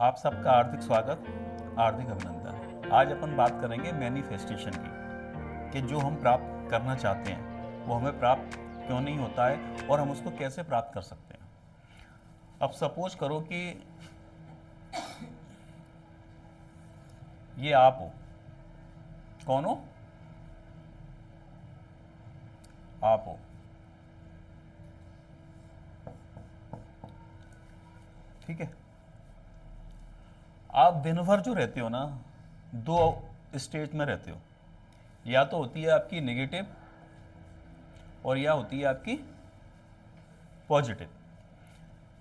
आप सबका हार्दिक स्वागत, हार्दिक अभिनंदन। आज अपन बात करेंगे मैनिफेस्टेशन की कि जो हम प्राप्त करना चाहते हैं वो हमें प्राप्त क्यों नहीं होता है और हम उसको कैसे प्राप्त कर सकते हैं। अब सपोज करो कि ये आप हो। कौन हो? आप हो। ठीक है। आप दिन भर जो रहते हो ना, दो स्टेट में रहते हो। या तो होती है आपकी नेगेटिव और या होती है आपकी पॉजिटिव।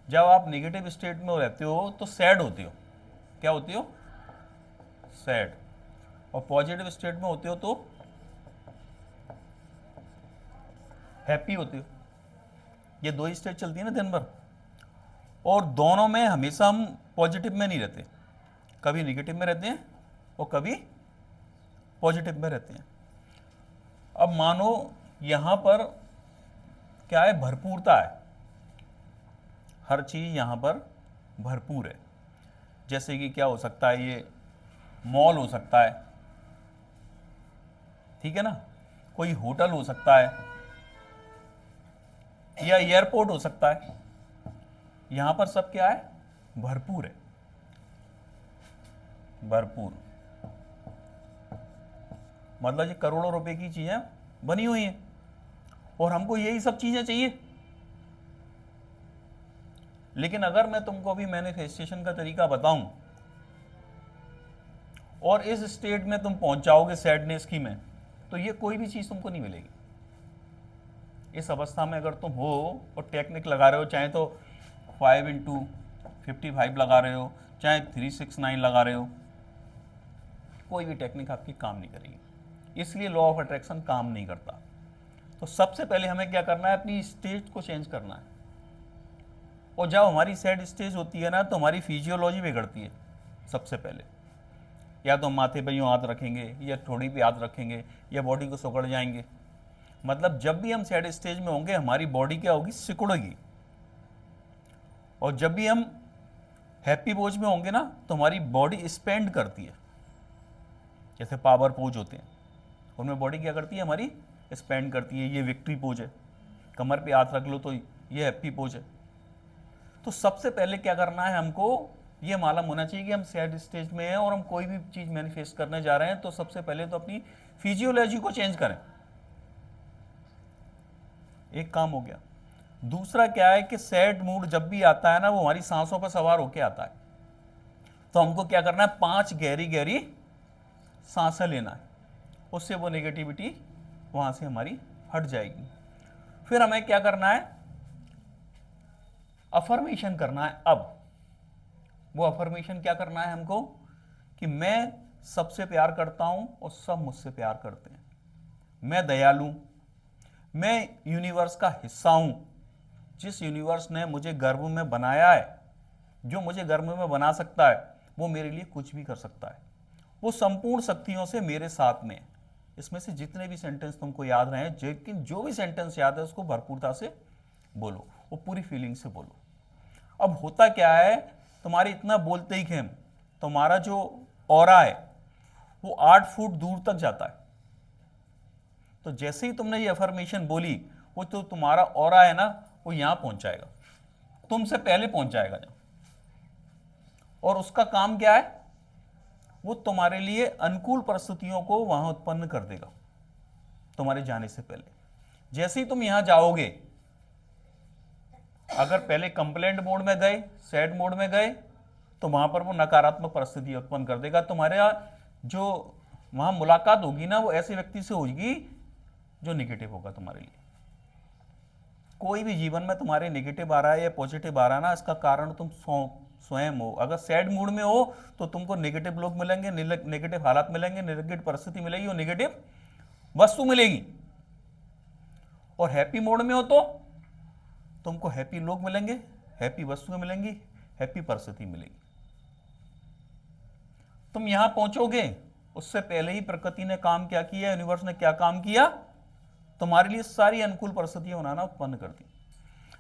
जब आप नेगेटिव स्टेट में रहते हो तो सैड होते हो। क्या होते हो? सैड। और पॉजिटिव स्टेट में होते हो तो हैप्पी होते हो। ये दो ही स्टेट चलती है ना दिन भर। और दोनों में हमेशा हम पॉजिटिव में नहीं रहते, कभी नेगेटिव में रहते हैं और कभी पॉजिटिव में रहते हैं। अब मानो यहां पर क्या है, भरपूरता है। हर चीज यहां पर भरपूर है। जैसे कि क्या हो सकता है, ये मॉल हो सकता है, ठीक है ना, कोई होटल हो सकता है या एयरपोर्ट हो सकता है। यहां पर सब क्या है, भरपूर है। भरपूर मतलब ये करोड़ों रुपए की चीजें बनी हुई हैं और हमको यही सब चीजें चाहिए। लेकिन अगर मैं तुमको अभी मैनिफेस्टेशन का तरीका बताऊं और इस स्टेट में तुम पहुंच जाओगे सैडनेस की में, तो ये कोई भी चीज तुमको नहीं मिलेगी। इस अवस्था में अगर तुम हो और टेक्निक लगा रहे हो, चाहे तो 5x55 लगा रहे हो, चाहे 369 लगा रहे हो, कोई भी टेक्निक आपकी काम नहीं करेगी। इसलिए लॉ ऑफ अट्रैक्शन काम नहीं करता। तो सबसे पहले हमें क्या करना है, अपनी स्टेट को चेंज करना है। और जब हमारी सैड स्टेज होती है ना, तो हमारी फिजियोलॉजी बिगड़ती है। सबसे पहले या तो हम माथे पे यूँ हाथ रखेंगे या थोड़ी पे हाथ रखेंगे या बॉडी को सिकुड़ जाएंगे। मतलब जब भी हम सैड स्टेज में होंगे हमारी बॉडी क्या होगी, सिकुड़ेगी। और जब भी हम हैप्पी पोज में होंगे ना, तो हमारी बॉडी स्पेंड करती है। जैसे पावर पोज होते हैं, उनमें बॉडी क्या करती है, हमारी स्पेंड करती है। ये विक्ट्री पोज है, कमर पे हाथ रख लो तो ये हैप्पी पोज है। तो सबसे पहले क्या करना है, हमको ये मालूम होना चाहिए कि हम सैड स्टेज में हैं और हम कोई भी चीज मैनिफेस्ट करने जा रहे हैं। तो सबसे पहले तो अपनी फिजियोलॉजी को चेंज करें। एक काम हो गया। दूसरा क्या है कि सैड मूड जब भी आता है ना, वो हमारी सांसों पर सवार होके आता है। तो हमको क्या करना है, 5 गहरी गहरी सांसें लेना है। उससे वो नेगेटिविटी वहां से हमारी हट जाएगी। फिर हमें क्या करना है, अफर्मेशन करना है। अब वो अफर्मेशन क्या करना है हमको, कि मैं सबसे प्यार करता हूं और सब मुझसे प्यार करते हैं। मैं दयालु, मैं यूनिवर्स का हिस्सा हूं। जिस यूनिवर्स ने मुझे गर्भ में बनाया है, जो मुझे गर्भ में बना सकता है, वो मेरे लिए कुछ भी कर सकता है। वो संपूर्ण शक्तियों से मेरे साथ में है। इसमें से जितने भी सेंटेंस तुमको याद रहे, लेकिन जो भी सेंटेंस याद है उसको भरपूरता से बोलो, वो पूरी फीलिंग से बोलो। अब होता क्या है, तुम्हारे इतना बोलते ही खेम तुम्हारा जो ऑरा है वो 8 फुट दूर तक जाता है। तो जैसे ही तुमने ये अफर्मेशन बोली, वो तो तुम्हारा ऑरा है ना, वो यहां पहुंच जाएगा, तुमसे पहले पहुंच जाएगा जब। और उसका काम क्या है, वो तुम्हारे लिए अनुकूल परिस्थितियों को वहां उत्पन्न कर देगा तुम्हारे जाने से पहले। जैसे ही तुम यहां जाओगे, अगर पहले कंप्लेंट मोड में गए, सैड मोड में गए, तो वहां पर वो नकारात्मक परिस्थिति उत्पन्न कर देगा। तुम्हारे जो वहां मुलाकात होगी ना, वो ऐसे व्यक्ति से होगी जो नेगेटिव होगा तुम्हारे लिए। कोई भी जीवन में तुम्हारे नेगेटिव आ रहा है या पॉजिटिव आ रहा है ना, इसका कारण तुम स्वयं हो। अगर सैड मूड में हो तो तुमको नेगेटिव लोग मिलेंगे, नेगेटिव हालात मिलेंगे, नेगेटिव परिस्थिति मिलेगी और नेगेटिव वस्तु मिलेगी। और हैप्पी मोड में हो तो तुमको हैप्पी लोग मिलेंगे, हैप्पी वस्तुएं मिलेंगी, हैप्पी परिस्थिति मिलेगी। तुम यहां पहुंचोगे, उससे पहले ही प्रकृति ने काम क्या किया, यूनिवर्स ने क्या काम किया, तुम्हारे लिए सारी अनुकूल परिस्थितियां बनाना उत्पन्न कर दी।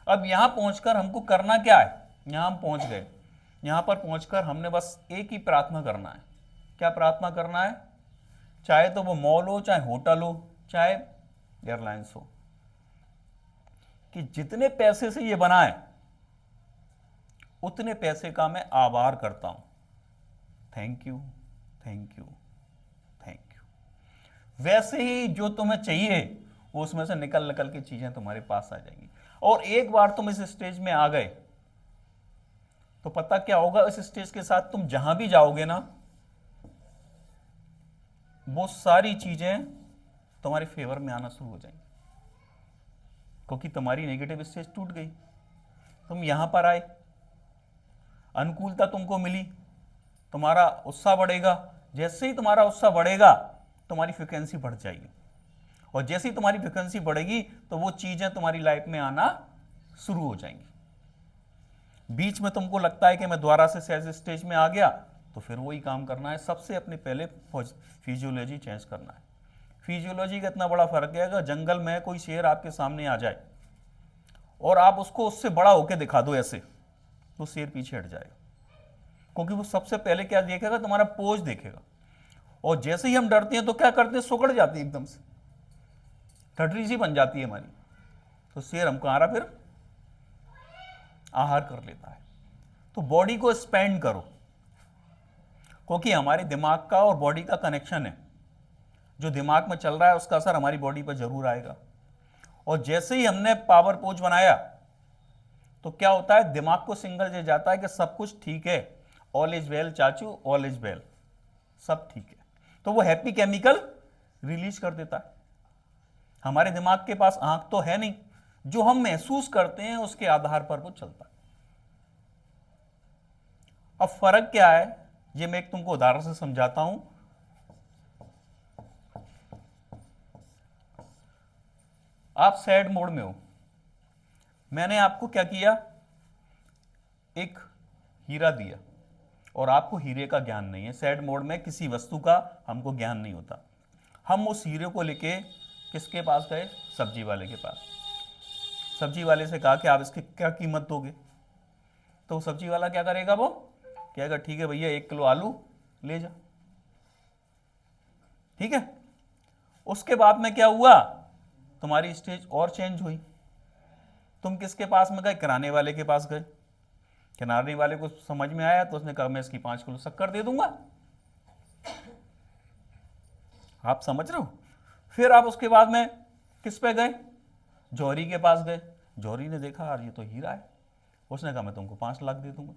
अब यहां पहुंचकर हमको करना क्या है, यहां हम पहुंच गए। यहां पर पहुंचकर हमने बस एक ही प्रार्थना करना है। क्या प्रार्थना करना है? चाहे तो वो मॉल हो, चाहे होटल हो, चाहे एयरलाइंस हो, कि जितने पैसे से ये बना है उतने पैसे का मैं आभार करता हूं। Thank you, thank you, thank you. वैसे ही जो तुम्हें चाहिए वो उसमें से निकल निकल के चीजें तुम्हारे पास आ जाएंगी। और एक बार तुम इस स्टेज में आ गए तो पता क्या होगा, इस स्टेज के साथ तुम जहां भी जाओगे ना, वो सारी चीजें तुम्हारे फेवर में आना शुरू हो जाएंगी, क्योंकि तुम्हारी नेगेटिव स्टेज टूट गई। तुम यहां पर आए, अनुकूलता तुमको मिली, तुम्हारा उत्साह बढ़ेगा। जैसे ही तुम्हारा उत्साह बढ़ेगा तुम्हारी फ्रिक्वेंसी बढ़ जाएगी, और जैसे ही तुम्हारी फ्रिक्वेंसी बढ़ेगी तो वो चीजें तुम्हारी लाइफ में आना शुरू हो जाएंगी। बीच में तुमको लगता है कि मैं दोबारा से सेल्स स्टेज में आ गया, तो फिर वही काम करना है। सबसे अपने पहले फिजियोलॉजी चेंज करना है। फिजियोलॉजी का इतना बड़ा फर्क है, अगर जंगल में कोई शेर आपके सामने आ जाए और आप उसको उससे बड़ा होकर दिखा दो ऐसे, तो शेर पीछे हट जाएगा, क्योंकि वो सबसे पहले क्या देखेगा? तुम्हारा पोज देखेगा। और जैसे ही हम डरते हैं तो क्या करते हैं? सुकड़ जाती है, एकदम से ठटरी सी बन जाती है हमारी। तो शेर हमको आ रहा, फिर आहार कर लेता है। तो बॉडी को स्पेंड करो, क्योंकि हमारे दिमाग का और बॉडी का कनेक्शन है। जो दिमाग में चल रहा है उसका असर हमारी बॉडी पर जरूर आएगा। और जैसे ही हमने पावर पोज बनाया तो क्या होता है? दिमाग को सिग्नल दे जाता है कि सब कुछ ठीक है, ऑल इज वेल चाचू, ऑल इज वेल, सब ठीक है। तो वो हैप्पी केमिकल रिलीज कर देता है। हमारे दिमाग के पास आंख तो है नहीं, जो हम महसूस करते हैं उसके आधार पर वो चलता है। अब फर्क क्या है, ये मैं एक तुमको उदाहरण से समझाता हूं। आप सैड मोड में हो, मैंने आपको क्या किया? एक हीरा दिया, और आपको हीरे का ज्ञान नहीं है। सैड मोड में किसी वस्तु का हमको ज्ञान नहीं होता। हम उस हीरे को लेके किसके पास गए? सब्जी वाले के पास। सब्जी वाले से कहा कि आप इसकी क्या कीमत दोगे? तो सब्जी वाला क्या करेगा? वो कहेगा ठीक है भैया 1 किलो आलू ले जा। ठीक है। उसके बाद में क्या हुआ? तुम्हारी स्टेज और चेंज हुई। तुम किसके पास में गए? किराने वाले के पास गए। किराने वाले को समझ में आया तो उसने कहा मैं इसकी 5 किलो शक्कर दे दूंगा। आप समझ रहे हो? फिर आप उसके बाद में किस पे गए? जौहरी के पास गए। जौहरी ने देखा यार ये तो हीरा है, उसने कहा मैं तुमको 5 लाख दे दूंगा।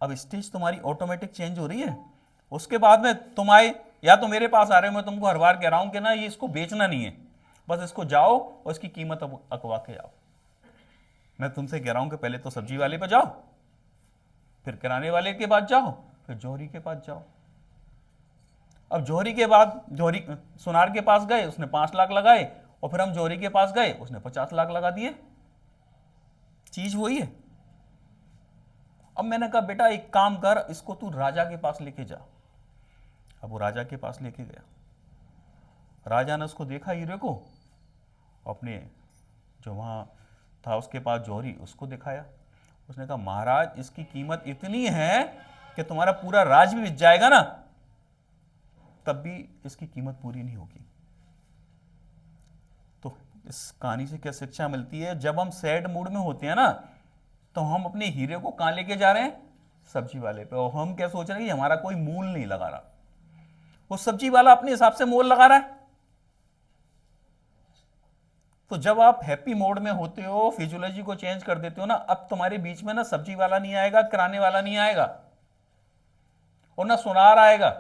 अब स्टेज तुम्हारी ऑटोमेटिक चेंज हो रही है। उसके बाद में तुम आए, या तो मेरे पास आ रहे हो, मैं तुमको हर बार कह रहा हूं कि ना ये इसको बेचना नहीं है, बस इसको जाओ और इसकी कीमत अकवा के आओ। मैं तुमसे कह रहा हूं कि पहले तो सब्जी वाले पे जाओ, फिर किराने वाले के पास जाओ, फिर जौहरी के पास जाओ। अब जौहरी के बाद जौहरी सुनार के पास गए, उसने 5 लाख लगाए, और फिर हम जौहरी के पास गए, उसने 50 लाख लगा दिए। चीज वही है। अब मैंने कहा बेटा एक काम कर, इसको तू राजा के पास लेके जा। अब वो राजा के पास लेके गया। राजा ने उसको देखा हीरे को, अपने जो वहां था उसके पास जौहरी, उसको दिखाया। उसने कहा महाराज इसकी कीमत इतनी है कि तुम्हारा पूरा राज भी बिक जाएगा ना, तब भी इसकी कीमत पूरी नहीं होगी। तो इस कहानी से क्या शिक्षा मिलती है? जब हम सैड मूड में होते हैं ना, तो हम अपने हीरे को कहां लेके जा रहे हैं? सब्जी वाले पे। और हम क्या सोच रहे हैं कि हमारा कोई मूल नहीं लगा रहा, वो सब्जी वाला अपने हिसाब से मोल लगा रहा है। तो जब आप हैप्पी मोड में होते हो, फिजियोलॉजी को चेंज कर देते हो ना, अब तुम्हारे बीच में ना सब्जी वाला नहीं आएगा, किराने वाला नहीं आएगा, और ना सुनार आएगा,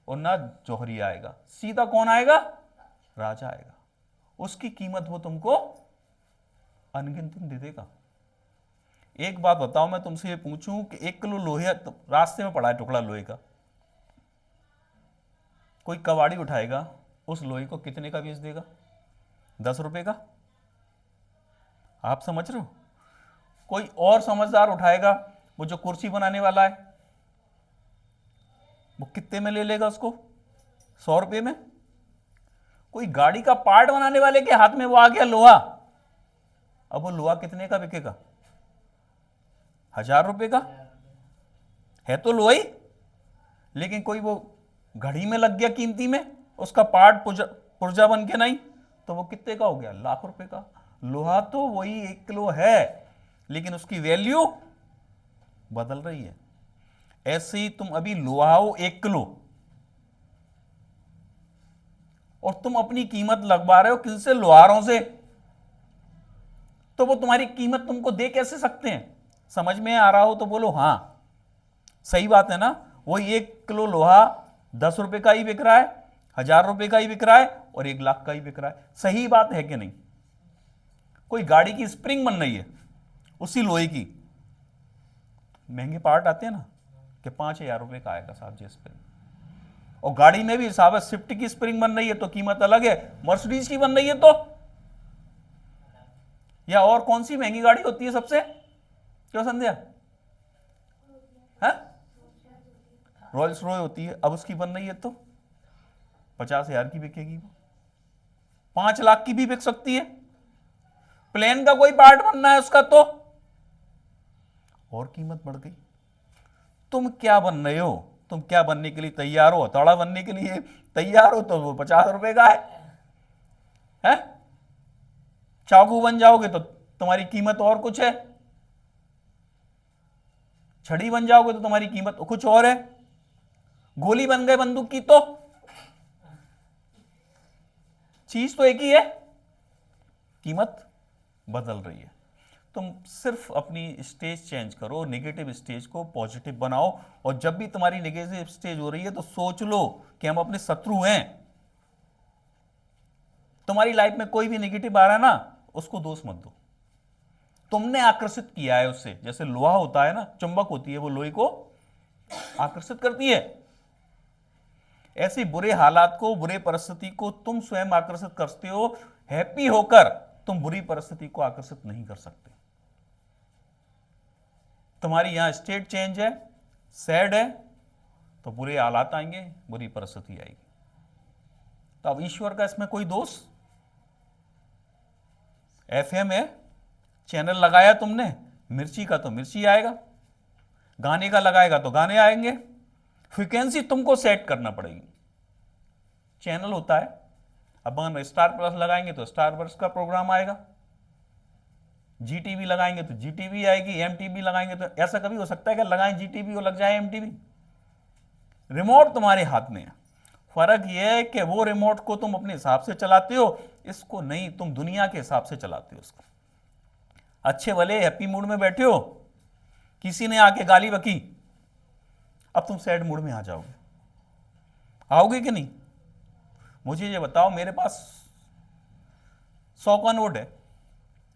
और ना जौहरी आएगा। सीधा कौन आएगा? राजा आएगा। उसकी कीमत वो तुमको अनगिनत दे देगा। एक बात बताओ, मैं तुमसे ये पूछूं कि 1 किलो लोहे तो रास्ते में पड़ा है, टुकड़ा लोहे का, कोई कबाड़ी उठाएगा, उस लोहे को कितने का बेच देगा? 10 रुपए का। आप समझ रहे हो? कोई और समझदार उठाएगा, वो जो कुर्सी बनाने वाला है, वो कितने में ले लेगा उसको? 100 रुपए में। कोई गाड़ी का पार्ट बनाने वाले के हाथ में वो आ गया लोहा, अब वो लोहा कितने का बिकेगा? ₹1000 का है तो लोहा ही, लेकिन कोई वो घड़ी में लग गया कीमती में, उसका पार्ट पुर्जा बन के नहीं, तो वो कितने का हो गया? ₹1,00,000 का। लोहा तो वही 1 किलो है, लेकिन उसकी वैल्यू बदल रही है। ऐसे ही तुम अभी लोहा हो 1 किलो और तुम अपनी कीमत लगवा रहे हो किनसे? लोहारों से। तो वो तुम्हारी कीमत तुमको दे कैसे सकते हैं? समझ में आ रहा हो तो बोलो हाँ, सही बात है ना। वही 1 किलो लोहा ₹10 का ही बिक रहा है, ₹1000 का ही बिक रहा है और 1,00,000 का ही बिक रहा है। सही बात है कि नहीं? कोई गाड़ी की स्प्रिंग बन रही है उसी लोहे की, महंगे पार्ट आते हैं ना कि ₹5,000 का आएगा साहब जी स्प्रिंग। और गाड़ी में भी साहब स्विफ्ट की स्प्रिंग बन रही है तो कीमत अलग है, मर्सिडीज की बन रही है तो, या और कौन सी महंगी गाड़ी होती है सबसे? क्यों संध्या? है रॉयल्स रॉय होती है, अब उसकी बन रही है तो 50,000 की बिकेगी, वो 5,00,000 की भी बिक सकती है। प्लेन का कोई पार्ट बनना है उसका तो और कीमत बढ़ गई। तुम क्या बन रहे हो? तुम क्या बनने के लिए तैयार हो? हथौड़ा बनने के लिए तैयार हो तो वो ₹50 का है? चाकू बन जाओगे तो तुम्हारी कीमत और कुछ है, छड़ी बन जाओगे तो तुम्हारी कीमत कुछ और है, गोली बन गए बंदूक की तो चीज तो एक ही है, कीमत बदल रही है। तुम सिर्फ अपनी स्टेज चेंज करो, नेगेटिव स्टेज को पॉजिटिव बनाओ। और जब भी तुम्हारी नेगेटिव स्टेज हो रही है तो सोच लो कि हम अपने शत्रु हैं। तुम्हारी लाइफ में कोई भी नेगेटिव आ रहा है ना, उसको दोष मत दो, तुमने आकर्षित किया है उससे। जैसे लोहा होता है ना, चुंबक होती है, वो लोहे को आकर्षित करती है। ऐसे बुरे हालात को, बुरे परिस्थिति को तुम स्वयं आकर्षित करते हो। हैप्पी होकर तुम बुरी परिस्थिति को आकर्षित नहीं कर सकते। तुम्हारी यहां स्टेट चेंज है, सैड है, तो बुरे हालात आएंगे, बुरी परिस्थिति आएगी। तो अब ईश्वर का इसमें कोई दोष? FM है, चैनल लगाया तुमने, मिर्ची का तो मिर्ची आएगा, गाने का लगाएगा तो गाने आएंगे। फ्रीक्वेंसी तुमको सेट करना पड़ेगी। चैनल होता है, अब हम स्टार प्लस लगाएंगे तो स्टार प्लस का प्रोग्राम आएगा, GTV लगाएंगे तो GTV आएगी, MTV लगाएंगे तो, ऐसा कभी हो सकता है कि लगाएं GTV और लग जाए MTV? रिमोट तुम्हारे हाथ में है। फर्क यह है कि वो रिमोट को तुम अपने हिसाब से चलाते हो, इसको नहीं, तुम दुनिया के हिसाब से चलाते हो इसको। अच्छे भले हैप्पी मूड में बैठे हो, किसी ने आके गाली बकी, अब तुम सैड मूड में आ जाओगे, आओगे कि नहीं? मुझे ये बताओ, मेरे पास 100 का नोट है,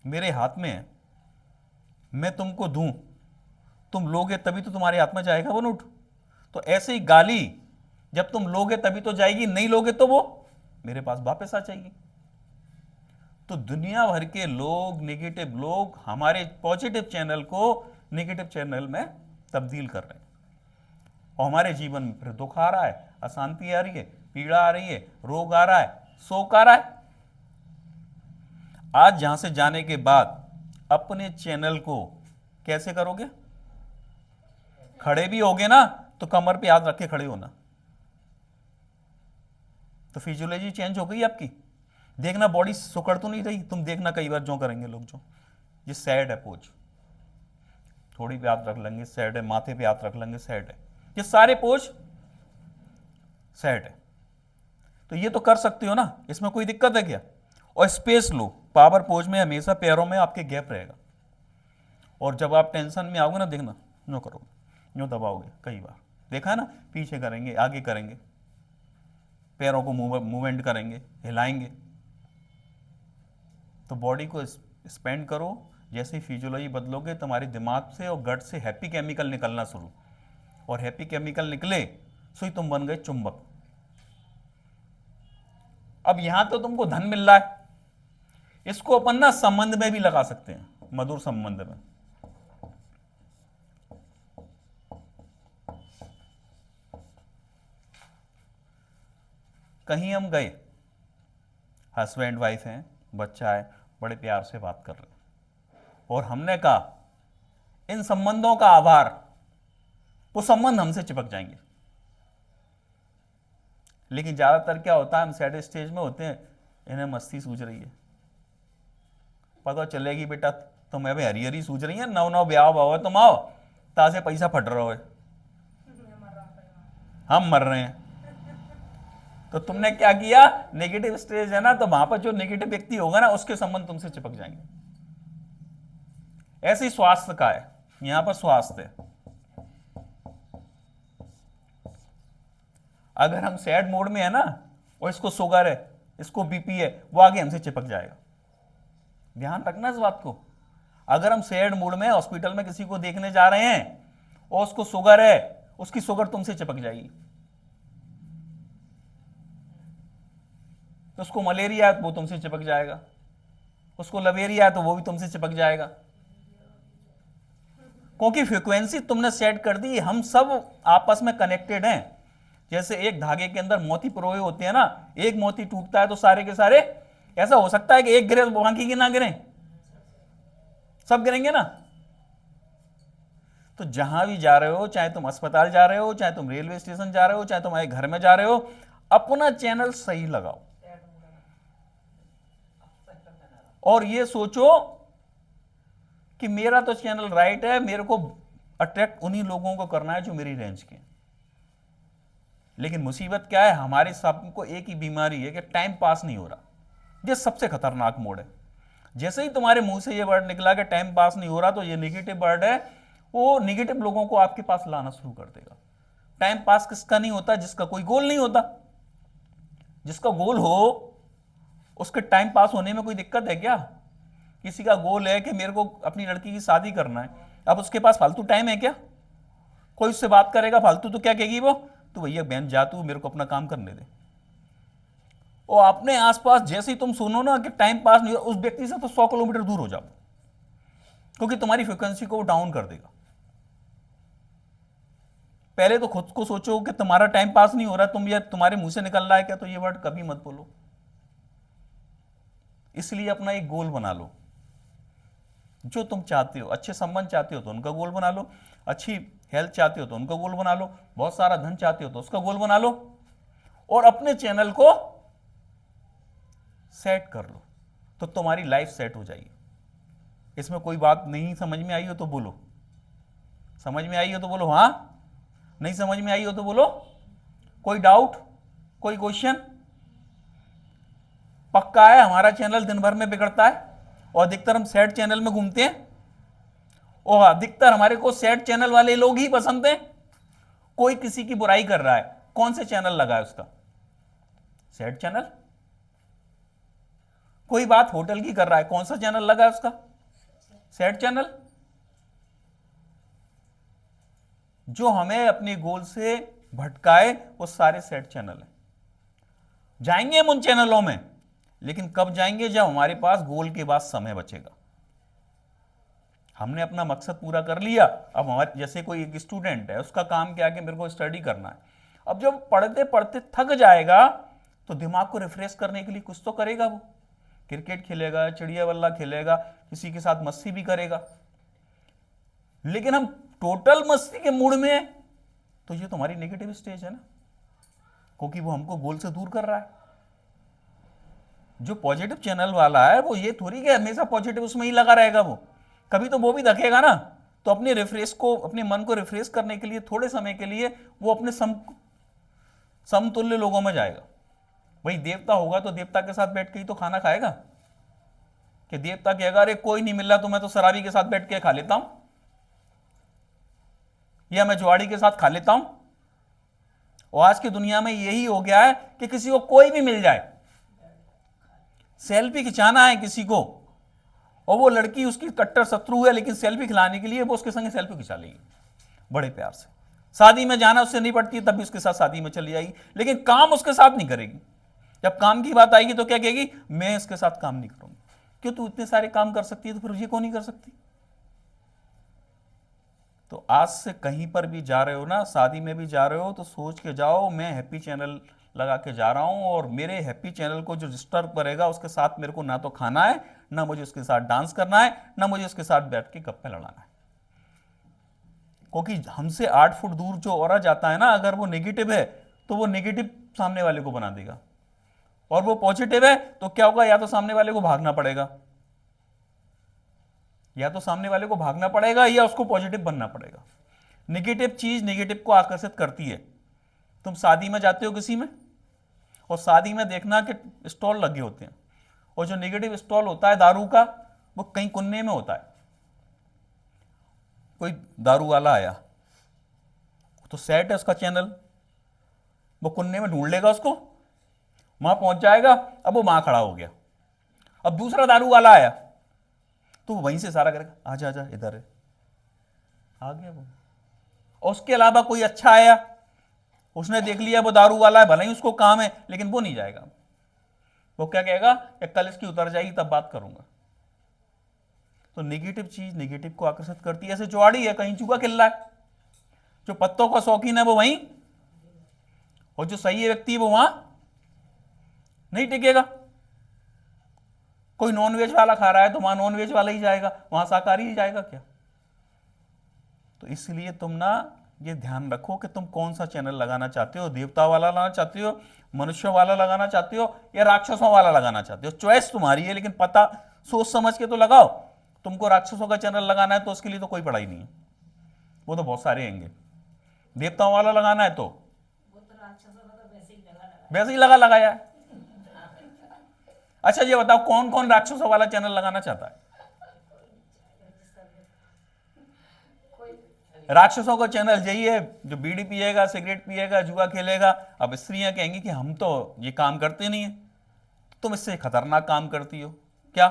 मेरे हाथ में है, मैं तुमको दूं, तुम लोगे तभी तो तुम्हारे हाथ में जाएगा वो नोट। तो ऐसे ही गाली जब तुम लोगे तभी तो जाएगी, नहीं लोगे तो वो मेरे पास वापस आ जाएगी। तो दुनिया भर के लोग, नेगेटिव लोग, हमारे पॉजिटिव चैनल को नेगेटिव चैनल में तब्दील कर रहे हैं, और हमारे जीवन में फिर दुख आ रहा है, अशांति आ रही है, पीड़ा आ रही है, रोग आ रहा है, शोक आ रहा है। आज जहां से जाने के बाद अपने चैनल को कैसे करोगे? खड़े भी होगे ना तो कमर पे हाथ रख के खड़े होना, तो फिजियोलॉजी चेंज हो गई आपकी। देखना बॉडी सुकड़ तो नहीं रही, तुम देखना कई बार जो करेंगे लोग, जो ये सैड है पोज, थोड़ी पे हाथ रख लेंगे सैड है, माथे पे हाथ रख लेंगे सैड है, ये सारे पोज सैड है। तो ये तो कर सकते हो ना, इसमें कोई दिक्कत है क्या? और स्पेस लो, पावर पोज में हमेशा पैरों में आपके गैप रहेगा, और जब आप टेंशन में आओगे ना, देखना यूं करोगे, यूं दबाओगे, कई बार देखा है ना, पीछे करेंगे, आगे करेंगे, पैरों को मूवमेंट करेंगे, हिलाएंगे। तो बॉडी को स्पेंड करो। जैसे ही फिजियोलॉजी बदलोगे तुम्हारे दिमाग से और गट से हैप्पी केमिकल निकलना शुरू, और हैप्पी केमिकल निकले सो ही तुम बन गए चुंबक। अब यहां तो तुमको धन मिल रहा है, इसको अपन ना संबंध में भी लगा सकते हैं, मधुर संबंध में। कहीं हम गए, हस्बैंड वाइफ हैं, बच्चा है, बड़े प्यार से बात कर रहे हैं, और हमने कहा इन संबंधों का आभार, वो संबंध हमसे चिपक जाएंगे। लेकिन ज्यादातर क्या होता है, हम सैड स्टेज में होते हैं, इन्हें मस्ती सूझ रही है, पता चलेगी बेटा तुम अभी हरी हरी सूझ रही है, नौ नौ ब्याह भाव तुम आओ ताजे पैसा फट रहा है, हम मर रहे हैं। तो तुमने क्या किया, नेगेटिव स्टेज है ना, तो वहां पर जो नेगेटिव व्यक्ति होगा ना उसके संबंध तुमसे चिपक जाएंगे। ऐसे ही स्वास्थ्य का है, यहां पर स्वास्थ्य है, अगर हम सैड मोड में है ना और इसको शुगर है, इसको बीपी है, वो आगे हमसे चिपक जाएगा। ध्यान रखना इस बात को। अगर हम सैड मूड में हॉस्पिटल में किसी को देखने जा रहे हैं और उसको शुगर है, उसकी शुगर तुमसे चिपक जाएगी। तो उसको मलेरिया है तो वो तुमसे चिपक जाएगा, उसको लवेरिया है तो वो भी तुमसे चिपक जाएगा, क्योंकि फ्रीक्वेंसी तुमने सेट कर दी। हम सब आपस में कनेक्टेड हैं। जैसे एक धागे के अंदर मोती पिरोए होते हैं ना, एक मोती टूटता है तो सारे के सारे, ऐसा हो सकता है कि एक गिरे बाकी के ना गिरे, सब गिरेंगे ना। तो जहां भी जा रहे हो, चाहे तुम अस्पताल जा रहे हो, चाहे तुम रेलवे स्टेशन जा रहे हो, चाहे तुम्हारे घर में जा रहे हो, अपना चैनल सही लगाओ और ये सोचो कि मेरा तो चैनल राइट है, मेरे को अट्रैक्ट उन्हीं लोगों को करना है जो मेरी रेंज के। लेकिन मुसीबत क्या है, हमारे सबको एक ही बीमारी है कि टाइम पास नहीं हो रहा। ये सबसे खतरनाक मोड है। जैसे ही तुम्हारे मुंह से ये वर्ड निकला कि टाइम पास नहीं हो रहा, तो ये नेगेटिव वर्ड है, वो नेगेटिव लोगों को आपके पास लाना शुरू कर देगा। टाइम पास किसका नहीं होता, जिसका कोई गोल नहीं होता। जिसका गोल हो उसके टाइम पास होने में कोई दिक्कत है क्या? किसी का गोल है कि मेरे को अपनी लड़की की शादी करना है, अब उसके पास फालतू टाइम है क्या? कोई उससे बात करेगा फालतू तो क्या कहेगी वो, तो भैया बहन जा तू, मेरे को अपना काम करने दे। और अपने आसपास जैसे ही तुम सुनो ना कि टाइम पास नहीं हो, उस व्यक्ति से तो 100 किलोमीटर दूर हो जाओ, क्योंकि तुम्हारी फ्रिक्वेंसी को डाउन कर देगा। पहले तो खुद को सोचो कि तुम्हारा टाइम पास नहीं हो रहा, तुम ये तुम्हारे मुंह से निकल रहा है क्या, तो ये वर्ड कभी मत बोलो। इसलिए अपना एक गोल बना लो। जो तुम चाहते हो, अच्छे संबंध चाहते हो तो उनका गोल बना लो, अच्छी हेल्थ चाहते हो तो उनका गोल बना लो, बहुत सारा धन चाहते हो तो उसका गोल बना लो, और अपने चैनल को सेट कर लो, तो तुम्हारी लाइफ सेट हो जाएगी। इसमें कोई बात नहीं समझ में आई हो तो बोलो, समझ में आई हो तो बोलो हाँ, नहीं समझ में आई हो तो बोलो। कोई डाउट, कोई क्वेश्चन? पक्का है हमारा चैनल दिन भर में बिगड़ता है और अधिकतर हम सैड चैनल में घूमते हैं, और अधिकतर हमारे को सैड चैनल वाले लोग ही पसंद हैं। कोई किसी की बुराई कर रहा है, कौन से चैनल लगा है उसका? Sad channel. कोई बात होटल की कर रहा है, कौन सा चैनल लगा है उसका? Sad channel. जो हमें अपने गोल से भटकाए वो सारे सैड चैनल हैं। जाएंगे हम उन चैनलों में, लेकिन कब जाएंगे? जब हमारे पास गोल के बाद समय बचेगा। हमने अपना मकसद पूरा कर लिया, अब हमारे जैसे कोई एक स्टूडेंट है, उसका काम क्या है कि मेरे को स्टडी करना है। अब जब पढ़ते पढ़ते थक जाएगा तो दिमाग को रिफ्रेश करने के लिए कुछ तो करेगा, वो क्रिकेट खेलेगा, चिड़िया बल्ला खेलेगा, किसी के साथ मस्ती भी करेगा। लेकिन हम टोटल मस्ती के मूड में है तो ये तो हमारी नेगेटिव स्टेज है ना, क्योंकि वो हमको गोल से दूर कर रहा है। जो पॉजिटिव चैनल वाला है वो ये थोड़ी कि हमेशा पॉजिटिव उसमें ही लगा रहेगा, वो कभी तो वो भी धकेगा ना। तो अपने रिफ्रेश को, अपने मन को रिफ्रेश करने के लिए थोड़े समय के लिए वो अपने समतुल्य लोगों में जाएगा। वही देवता होगा तो देवता के साथ बैठ के ही तो खाना खाएगा, कि देवता कहेगा अरे कोई नहीं मिल रहा तो मैं तो शराबी के साथ बैठ के खा लेता हूं, या मैं जुआड़ी के साथ खा लेता हूं। और आज की दुनिया में यही हो गया है कि किसी को कोई भी मिल जाए, सेल्फी खिंचाना है किसी को, और वो लड़की उसकी कट्टर शत्रु है, लेकिन सेल्फी खिलाने के लिए वो उसके संग सेल्फी खिंचा लेगी बड़े प्यार से। शादी में जाना उससे नहीं पड़ती, तब भी उसके साथ शादी में चली जाएगी, लेकिन काम उसके साथ नहीं करेगी। जब काम की बात आएगी तो क्या कहेगी, मैं इसके साथ काम नहीं करूंगी। क्यों? तू इतने सारे काम कर सकती है तो फिर ये क्यों नहीं कर सकती? तो आज से कहीं पर भी जा रहे हो ना, शादी में भी जा रहे हो, तो सोच के जाओ मैं हैप्पी चैनल लगा के जा रहा हूं, और मेरे हैप्पी चैनल को जो डिस्टर्ब करेगा उसके साथ मेरे को ना तो खाना है, ना मुझे उसके साथ डांस करना है, ना मुझे उसके साथ बैठ के गप्पे लड़ाना है। क्योंकि हमसे 8 फुट दूर जो ऑरा जाता है ना, अगर वो नेगेटिव है तो वो नेगेटिव सामने वाले को बना देगा, और वो पॉजिटिव है तो क्या होगा, या तो सामने वाले को भागना पड़ेगा, या तो सामने वाले को भागना पड़ेगा या उसको पॉजिटिव बनना पड़ेगा। नेगेटिव चीज नेगेटिव को आकर्षित करती है। तुम शादी में जाते हो किसी में, और शादी में देखना कि स्टॉल लगे होते हैं, और जो नेगेटिव स्टॉल होता है दारू का, वो कहीं कोने में होता है। कोई दारू वाला आया तो सेट है उसका चैनल, वो कोने में ढूंढ लेगा उसको, वहां पहुंच जाएगा, अब वो वहां खड़ा हो गया। अब दूसरा दारू वाला आया तो वो वहीं से सारा करेगा, आजा आजा इधर है, आ गया वो। और उसके अलावा कोई अच्छा आया, उसने देख लिया वो दारू वाला है, भले ही उसको काम है, लेकिन वो नहीं जाएगा। वो क्या कहेगा कि कल इसकी उतर जाएगी तब बात करूंगा। तो नेगेटिव चीज नेगेटिव को आकर्षित करती है। ऐसे चौड़ी है, कहीं चूहा खिल रहा है, जो पत्तों का शौकीन है वो वहीं, और जो सही है व्यक्ति वो वहां नहीं टिकेगा। कोई नॉनवेज वाला खा रहा है तो वहां नॉनवेज वाला ही जाएगा, वहां शाकाहारी ही जाएगा क्या? तो इसलिए तुम ना ये ध्यान रखो कि तुम कौन सा चैनल लगाना चाहते हो। देवता वाला लगाना चाहते हो, मनुष्य वाला लगाना चाहते हो, या राक्षसों वाला लगाना चाहते हो। चॉइस तुम्हारी है, लेकिन पता सोच समझ के तो लगाओ। तुमको राक्षसों का चैनल लगाना है तो उसके लिए तो कोई पढ़ाई नहीं है, वो तो बहुत सारे आएंगे। देवताओं वाला लगाना है तो वैसे ही लगाया है। अच्छा ये बताओ, कौन कौन राक्षसों वाला चैनल लगाना चाहता है? राक्षसों का चैनल यही है जो बीड़ी पिएगा, सिगरेट पिएगा, जुआ खेलेगा। अब स्त्रियां कहेंगी कि हम तो ये काम करते नहीं है, तुम इससे खतरनाक काम करती हो क्या?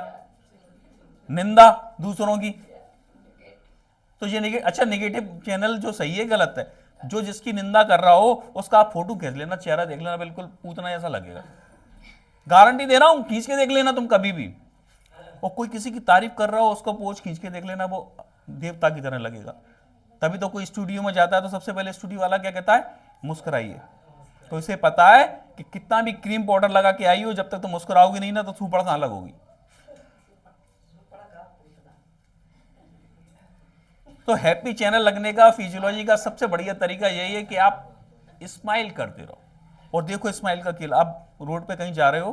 निंदा दूसरों की। तो ये अच्छा नेगेटिव चैनल जो सही है गलत है? जो जिसकी निंदा कर रहा हो उसका आप फोटो खींच लेना, चेहरा देख लेना, बिल्कुल पूतना जैसा लगेगा। गारंटी दे रहा हूं, खींच के देख लेना तुम कभी भी। और कोई किसी की तारीफ कर रहा हो उसको पोज खींच के देख लेना, वो देवता की तरह लगेगा। तभी तो कोई स्टूडियो में जाता है तो सबसे पहले स्टूडियो वाला क्या कहता है? मुस्कुराइए। तो इसे पता है कि कितना भी क्रीम पाउडर लगा के आई हो, जब तक तुम मुस्कुराओगी नहीं ना तो सुपड़ कहां लगोगी। तो हैप्पी चैनल लगने का, फिजियोलॉजी का सबसे बढ़िया तरीका यही है कि आप स्माइल करते रहो। और देखो स्माइल का किला, आप रोड पे कहीं जा रहे हो,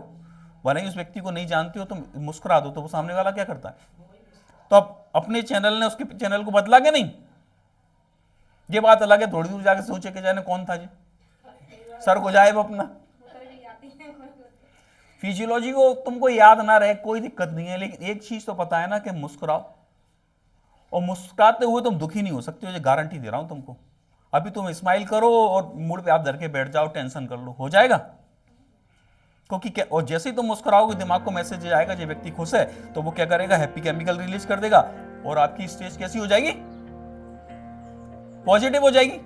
भले ही उस व्यक्ति को नहीं जानते हो, तुम मुस्कुरा दो तो वो सामने वाला क्या करता है? तो अब अपने चैनल ने उसके चैनल को बदला के नहीं? ये बात अलग है, थोड़ी दूर जाके सोचे कि जाने कौन था जी, सर को जाए वो अपना। फिजियोलॉजी को तुमको याद ना रहे कोई दिक्कत नहीं है, लेकिन एक चीज तो पता है ना कि मुस्कुराओ। और मुस्कुराते हुए तुम दुखी नहीं हो सकते हो, ये गारंटी दे रहा हूं तुमको। अभी तुम स्माइल करो और मूड पे आप धर के बैठ जाओ, टेंशन कर लो, हो जाएगा। क्योंकि और जैसे ही तुम मुस्कुराओगे दिमाग को मैसेज आएगा ये व्यक्ति खुश है, तो वो क्या करेगा? हैप्पी केमिकल रिलीज कर देगा, और आपकी स्टेज कैसी हो जाएगी? पॉजिटिव हो जाएगी।